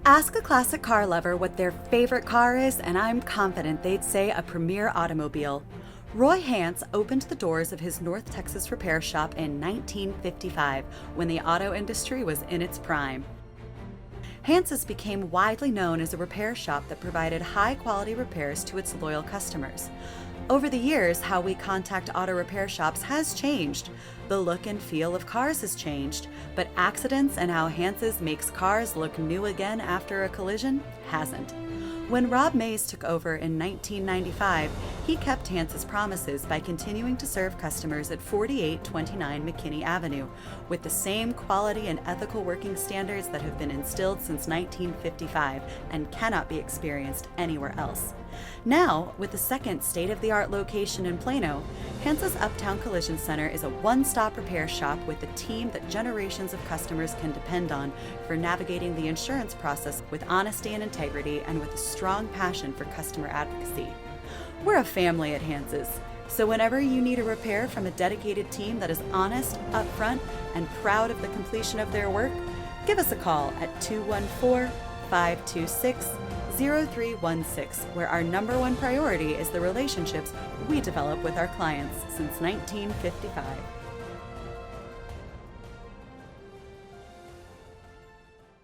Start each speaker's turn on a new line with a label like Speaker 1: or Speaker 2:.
Speaker 1: Ask a classic car lover what their favorite car is, and I'm confident they'd say a premier automobile. Roy Hance opened the doors of his North Texas repair shop in 1955 when the auto industry was in its prime. Hance's became widely known as a repair shop that provided high-quality repairs to its loyal customers. Over the years, how we contact auto repair shops has changed. The look and feel of cars has changed, but accidents and how Hance's makes cars look new again after a collision hasn't. When Rob Mays took over in 1995, he kept Hance's promises by continuing to serve customers at 4829 McKinney Avenue with the same quality and ethical working standards that have been instilled since 1955 and cannot be experienced anywhere else. Now, with the second state-of-the-art location in Plano, Hance's Uptown Collision Center is a one-stop repair shop with a team that generations of customers can depend on for navigating the insurance process with honesty and integrity and with a strong passion for customer advocacy. We're a family at Hance's, so whenever you need a repair from a dedicated team that is honest, upfront, and proud of the completion of their work, give us a call at 214-526-0316, where our number one priority is the relationships we develop with our clients since 1955.